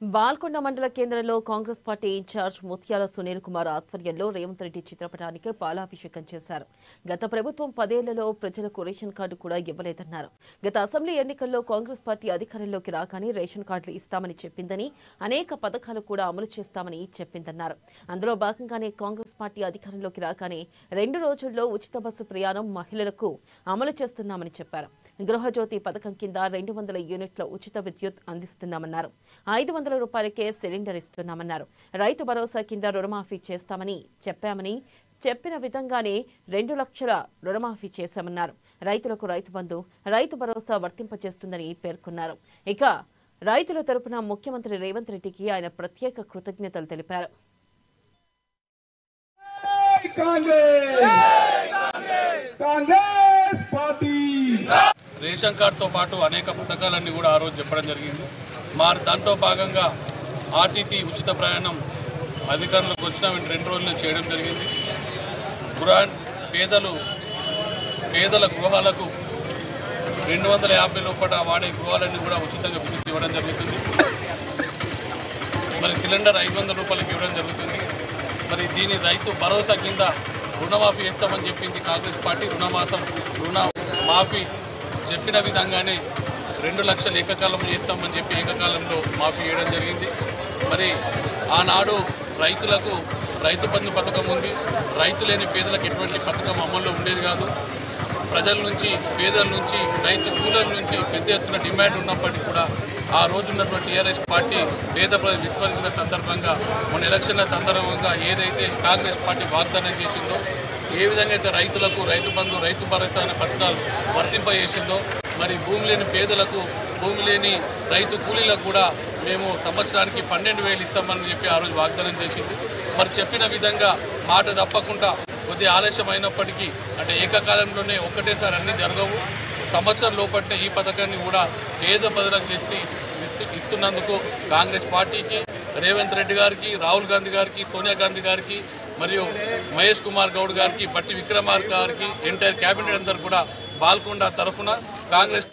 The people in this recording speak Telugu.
బాల్కొండ మండల కేంద్రంలో కాంగ్రెస్ పార్టీ ఇన్ఛార్జ్ ముత్యాల సునీల్ కుమార్ ఆధ్వర్యంలో రేవంత్ రెడ్డి చిత్రపటానికి పాలాభిషేకం చేశారు. గత ప్రభుత్వం 10 ఏళ్లలో ప్రజలకు రేషన్ కార్డు కూడా ఇవ్వలేదన్నారు. గత అసెంబ్లీ ఎన్నికల్లో కాంగ్రెస్ పార్టీ అధికారంలోకి రాగానే రేషన్ కార్డులు ఇస్తామని చెప్పిందని, అనేక పథకాలు కూడా అమలు చేస్తామని చెప్పిందన్నారు. అందులో భాగంగానే కాంగ్రెస్ పార్టీ అధికారంలోకి రాగానే 2 రోజుల్లో ఉచిత బస్సు ప్రయాణం మహిళలకు అమలు చేస్తున్నామని చెప్పారు. గృహజ్యోతి పథకం కింద 200 యూనిట్ల ఉచిత విద్యుత్ అందిస్తున్నామన్నారు. 500 రూపాయలకే సిలిండర్ ఇస్తున్నామన్నారు. రైతు భరోసా కింద రుణమాఫీ చేస్తామని చెప్పిన విధంగానే 2 లక్షల రుణమాఫీ చేశామన్నారు. రైతులకు రైతు బంధు, రైతు భరోసా వర్తింపజేస్తుందని పేర్కొన్నారు. ఇక రైతుల తరపున ముఖ్యమంత్రి రేవంత్ రెడ్డికి ఆయన ప్రత్యేక కృతజ్ఞతలు తెలిపారు. రేషన్ కార్డుతో పాటు అనేక పథకాలన్నీ కూడా ఆ రోజు చెప్పడం జరిగింది. దాంట్లో భాగంగా ఆర్టీసీ ఉచిత ప్రయాణం అధికారులకు వచ్చిన 2 రోజుల్లో చేయడం జరిగింది. పేదల గృహాలకు 250 లోపల వాడే గృహాలన్నీ కూడా ఉచితంగా విద్యుత్ ఇవ్వడం జరుగుతుంది. మరి సిలిండర్ 500 రూపాయలకి ఇవ్వడం జరుగుతుంది. మరి దీని రైతు భరోసా కింద రుణమాఫీ చేస్తామని చెప్పింది కాంగ్రెస్ పార్టీ. రుణమాఫీ చెప్పిన విధంగానే 2 లక్షలు ఏకకాలం చేస్తామని చెప్పి ఏకకాలంలో మాఫీ చేయడం జరిగింది. మరి ఆనాడు రైతులకు రైతు బంధు పథకం ఉంది. రైతు లేని పేదలకు ఎటువంటి పథకం అమల్లో ఉండేది కాదు. ప్రజల నుంచి, పేదల నుంచి, రైతు కూలీల నుంచి పెద్ద ఎత్తున డిమాండ్ ఉన్నప్పటికీ కూడా ఆ రోజు ఉన్నటువంటి టీఆర్ఎస్ పార్టీ పేద ప్రజలు విస్మరించిన సందర్భంగా మన ఎలక్షన్ల సందర్భంగా ఏదైతే కాంగ్రెస్ పార్టీ వాగ్దానం చేసిందో, ఏ విధంగా అయితే రైతులకు రైతు బంధు, రైతు భరోసా అనే పథకాలు వర్తింపజేసిందో, మరి భూమి లేని పేదలకు, భూమి లేని రైతు కూలీలకు కూడా మేము సంవత్సరానికి 12,000 ఇస్తామని చెప్పి ఆ రోజు వాగ్దానం చేసింది. మరి చెప్పిన విధంగా మాట తప్పకుండా కొద్దిగా ఆలస్యం అయినప్పటికీ, అంటే ఏకకాలంలోనే ఒక్కటేసారి అన్నీ జరగవు. సంవత్సరం లోపట్నే ఈ పథకాన్ని కూడా పేద ప్రజలకు ఇస్తున్నందుకు కాంగ్రెస్ పార్టీకి, రేవంత్ రెడ్డి గారికి, రాహుల్ గాంధీ గారికి, సోనియా గాంధీ గారికి, మరియు మహేష్ కుమార్ గౌడ్ గారికి, బట్టి విక్రమార్క గారికి, ఎంటైర్ క్యాబినెట్ అందరూ కూడా బాల్కొండ తరఫున కాంగ్రెస్